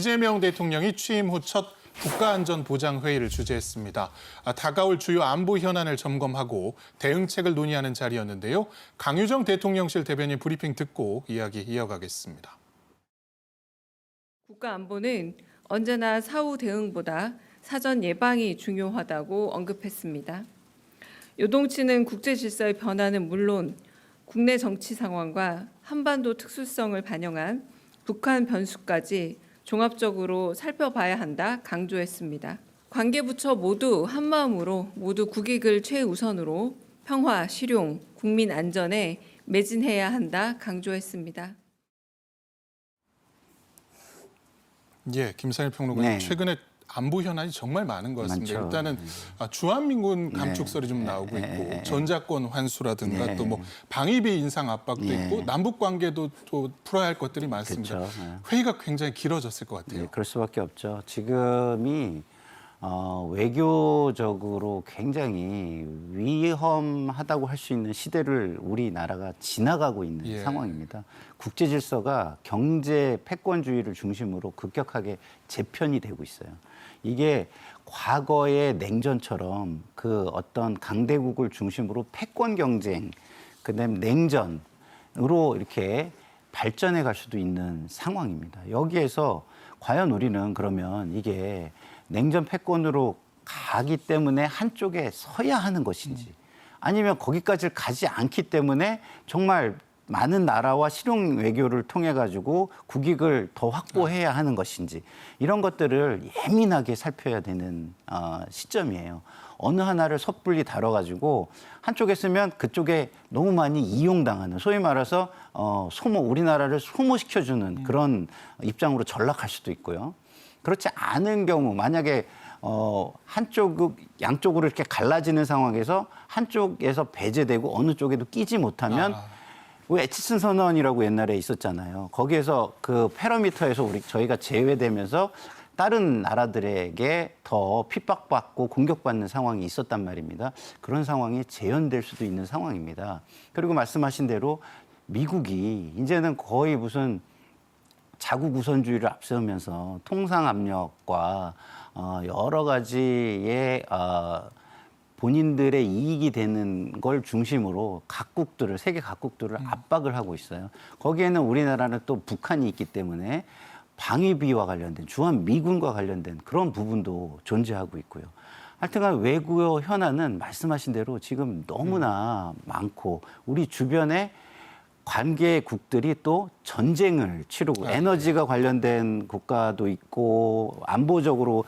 이재명 대통령이 취임 후 첫 국가안전보장회의를 주재했습니다. 다가올 주요 안보 현안을 점검하고 대응책을 논의하는 자리였는데요. 강유정 대통령실 대변인 브리핑 듣고 이야기 이어가겠습니다. 국가안보는 언제나 사후 대응보다 사전 예방이 중요하다고 언급했습니다. 요동치는 국제 질서의 변화는 물론 국내 정치 상황과 한반도 특수성을 반영한 북한 변수까지 종합적으로 살펴봐야 한다 강조했습니다. 관계부처 모두 한마음으로 모두 국익을 최우선으로 평화, 실용, 국민 안전에 매진해야 한다 강조했습니다. 예, 김상일 평론가님, 네. 최근에 안보 현안이 정말 많은 것 같습니다. 많죠. 일단은 주한미군 감축설이 좀 나오고 있고 전자권 환수라든가 네. 또 뭐 방위비 인상 압박도 네. 있고 남북 관계도 또 풀어야 할 것들이 많습니다. 그렇죠. 네. 회의가 굉장히 길어졌을 것 같아요. 네, 그럴 수밖에 없죠. 지금이 외교적으로 굉장히 위험하다고 할 수 있는 시대를 우리나라가 지나가고 있는 예. 상황입니다. 국제 질서가 경제 패권주의를 중심으로 급격하게 재편이 되고 있어요. 이게 과거의 냉전처럼 그 어떤 강대국을 중심으로 패권 경쟁, 그다음에 냉전으로 이렇게 발전해 갈 수도 있는 상황입니다. 여기에서 과연 우리는 그러면 이게 냉전 패권으로 가기 때문에 한쪽에 서야 하는 것인지, 아니면 거기까지 가지 않기 때문에 정말 많은 나라와 실용 외교를 통해 가지고 국익을 더 확보해야 하는 것인지, 이런 것들을 예민하게 살펴야 되는 시점이에요. 어느 하나를 섣불리 다뤄가지고 한쪽에 쓰면 그쪽에 너무 많이 이용당하는, 소위 말해서 우리나라를 소모시켜주는 그런 입장으로 전락할 수도 있고요. 그렇지 않은 경우, 만약에 양쪽으로 이렇게 갈라지는 상황에서 한쪽에서 배제되고 어느 쪽에도 끼지 못하면 왜 에치슨 선언이라고 옛날에 있었잖아요. 거기에서 그 패러미터에서 저희가 제외되면서 다른 나라들에게 더 핍박받고 공격받는 상황이 있었단 말입니다. 그런 상황이 재현될 수도 있는 상황입니다. 그리고 말씀하신 대로 미국이 이제는 거의 무슨 자국 우선주의를 앞세우면서 통상 압력과 여러 가지의 본인들의 이익이 되는 걸 중심으로 세계 각국들을 압박을 하고 있어요. 거기에는 우리나라는 또 북한이 있기 때문에 방위비와 관련된, 주한미군과 관련된 그런 부분도 존재하고 있고요. 하여튼간 외교 현안은 말씀하신 대로 지금 너무나 많고, 우리 주변에 관계국들이 또 전쟁을 치르고, 에너지가 관련된 국가도 있고, 안보적으로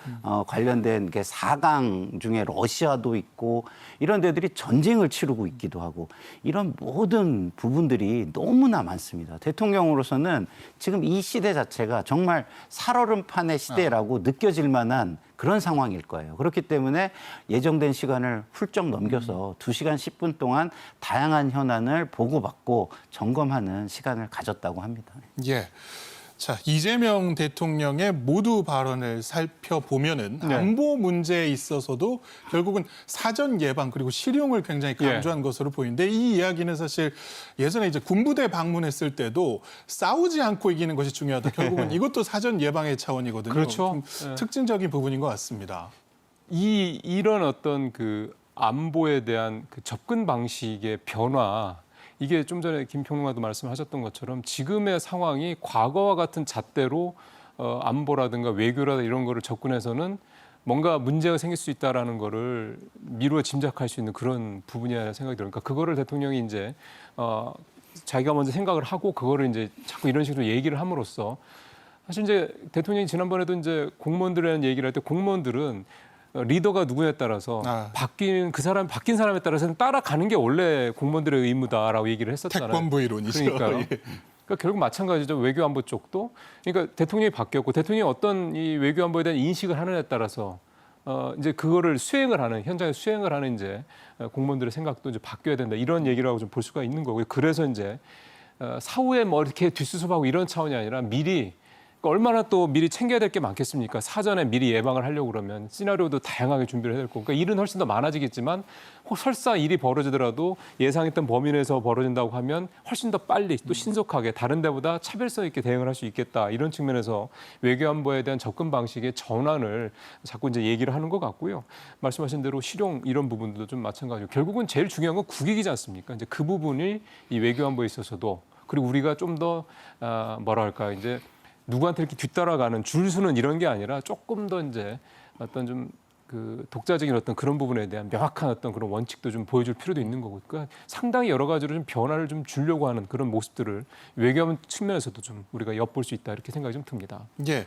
관련된 게 4강 중에 러시아도 있고, 이런 데들이 전쟁을 치르고 있기도 하고, 이런 모든 부분들이 너무나 많습니다. 대통령으로서는 지금 이 시대 자체가 정말 살얼음판의 시대라고 느껴질 만한 그런 상황일 거예요. 그렇기 때문에 예정된 시간을 훌쩍 넘겨서 2시간 10분 동안 다양한 현안을 보고받고 점검하는 시간을 가졌다고 합니다. 예. 자, 이재명 대통령의 모두 발언을 살펴보면은 안보 문제에 있어서도 결국은 사전 예방 그리고 실용을 굉장히 강조한 것으로 보이는데, 이 이야기는 사실 예전에 이제 군부대 방문했을 때도 싸우지 않고 이기는 것이 중요하다. 결국은 이것도 사전 예방의 차원이거든요. 그렇죠. 좀 특징적인 부분인 것 같습니다. 이런 어떤 그 안보에 대한 그 접근 방식의 변화, 이게 좀 전에 김 평론가도 말씀하셨던 것처럼 지금의 상황이 과거와 같은 잣대로 안보라든가 외교라든가 이런 거를 접근해서는 뭔가 문제가 생길 수 있다라는 거를 미루어 짐작할 수 있는 그런 부분이라는 생각이 들어요. 그러니까 그거를 대통령이 이제 자기가 먼저 생각을 하고 그거를 이제 자꾸 이런 식으로 얘기를 함으로써, 사실 이제 대통령이 지난번에도 이제 공무원들에 대한 얘기를 할 때 공무원들은 리더가 누구냐에 따라서 바뀐 사람에 따라서는 따라가는 게 원래 공무원들의 의무다라고 얘기를 했었잖아요. 태권부 이론이죠. 그러니까요. 예. 그러니까 결국 마찬가지죠. 외교안보 쪽도. 그러니까 대통령이 바뀌었고, 대통령이 어떤 이 외교안보에 대한 인식을 하느냐에 따라서 이제 그거를 현장에 수행을 하는 이제 공무원들의 생각도 이제 바뀌어야 된다, 이런 얘기라고 좀 볼 수가 있는 거고요. 그래서 이제 사후에 뭐 이렇게 뒷수습하고 이런 차원이 아니라 미리 얼마나 또 미리 챙겨야 될 게 많겠습니까? 사전에 미리 예방을 하려고 그러면 시나리오도 다양하게 준비를 해야 될 거고, 그러니까 일은 훨씬 더 많아지겠지만 설사 일이 벌어지더라도 예상했던 범위 내에서 벌어진다고 하면 훨씬 더 빨리 또 신속하게 다른 데보다 차별성 있게 대응을 할 수 있겠다. 이런 측면에서 외교안보에 대한 접근 방식의 전환을 자꾸 이제 얘기를 하는 것 같고요. 말씀하신 대로 실용 이런 부분도 좀 마찬가지고, 결국은 제일 중요한 건 국익이지 않습니까? 이제 그 부분이 이 외교안보에 있어서도, 그리고 우리가 좀 더 뭐랄까 이제 누구한테 이렇게 뒤따라가는 줄 서는 이런 게 아니라 조금 더 이제 어떤 좀 그 독자적인 어떤 그런 부분에 대한 명확한 어떤 그런 원칙도 좀 보여줄 필요도 있는 거고, 그러니까 상당히 여러 가지로 좀 변화를 좀 주려고 하는 그런 모습들을 외교하는 측면에서도 좀 우리가 엿볼 수 있다, 이렇게 생각이 좀 듭니다. 예.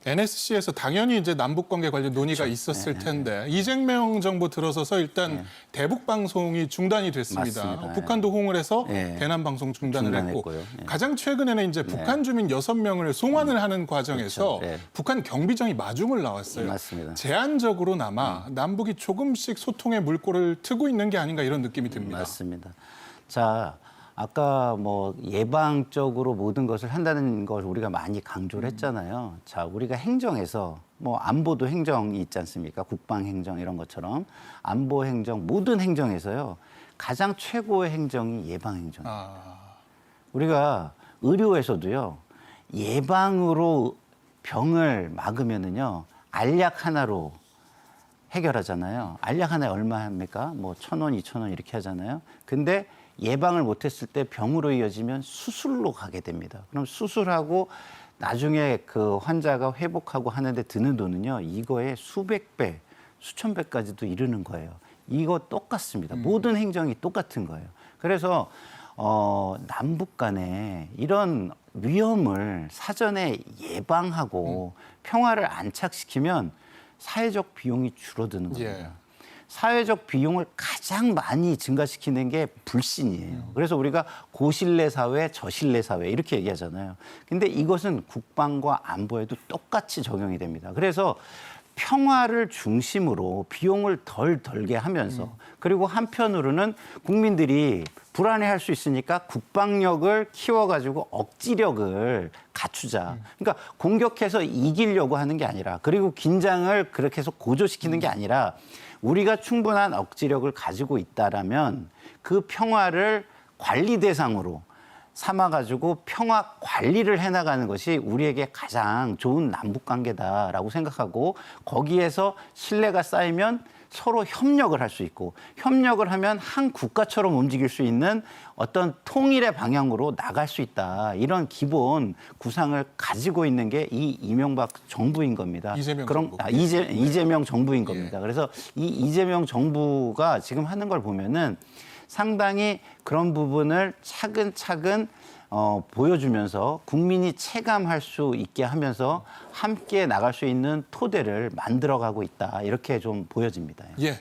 NSC에서 당연히 이제 남북 관계 관련 논의가 있었을 텐데 이재명 정부 들어서서 일단 대북 방송이 중단이 됐습니다. 맞습니다. 북한도 호응을 해서 예. 대남 방송 중단을 했고 중단했고요. 예. 가장 최근에는 이제 북한 주민 6명을 송환을 하는 과정에서 그렇죠. 예. 북한 경비정이 마중을 나왔어요. 맞습니다. 제한적으로나마 남북이 조금씩 소통의 물꼬를 트고 있는 게 아닌가 이런 느낌이 듭니다. 맞습니다. 자, 아까 뭐 예방적으로 모든 것을 한다는 걸 우리가 많이 강조를 했잖아요. 자, 우리가 행정에서 뭐 안보도 행정이 있지 않습니까? 국방 행정 이런 것처럼 안보 행정, 모든 행정에서요. 가장 최고의 행정이 예방 행정이에요. 아, 우리가 의료에서도요. 예방으로 병을 막으면은요. 알약 하나로 해결하잖아요. 알약 하나에 얼마 합니까? 뭐 1,000원, 2,000원 이렇게 하잖아요. 근데 예방을 못했을 때 병으로 이어지면 수술로 가게 됩니다. 그럼 수술하고 나중에 그 환자가 회복하고 하는데 드는 돈은요. 이거에 수백 배, 수천 배까지도 이르는 거예요. 이거 똑같습니다. 모든 행정이 똑같은 거예요. 그래서 남북 간에 이런 위험을 사전에 예방하고 평화를 안착시키면 사회적 비용이 줄어드는 겁니다. 예. 사회적 비용을 가장 많이 증가시키는 게 불신이에요. 그래서 우리가 고신뢰 사회, 저신뢰 사회 이렇게 얘기하잖아요. 근데 이것은 국방과 안보에도 똑같이 적용이 됩니다. 그래서 평화를 중심으로 비용을 덜 들게 하면서 그리고 한편으로는 국민들이 불안해할 수 있으니까 국방력을 키워가지고 억지력을 갖추자. 그러니까 공격해서 이기려고 하는 게 아니라 그리고 긴장을 그렇게 해서 고조시키는 게 아니라 우리가 충분한 억지력을 가지고 있다라면 그 평화를 관리 대상으로 삼아가지고 평화 관리를 해나가는 것이 우리에게 가장 좋은 남북관계다라고 생각하고 거기에서 신뢰가 쌓이면 서로 협력을 할 수 있고 협력을 하면 한 국가처럼 움직일 수 있는 어떤 통일의 방향으로 나갈 수 있다. 이런 기본 구상을 가지고 있는 게 이 이명박 정부인 겁니다. 이재명 그럼 정부. 이재명 정부인 예. 겁니다. 그래서 이 이재명 정부가 지금 하는 걸 보면은 상당히 그런 부분을 차근차근 보여주면서 국민이 체감할 수 있게 하면서 함께 나갈 수 있는 토대를 만들어가고 있다. 이렇게 좀 보여집니다. 예.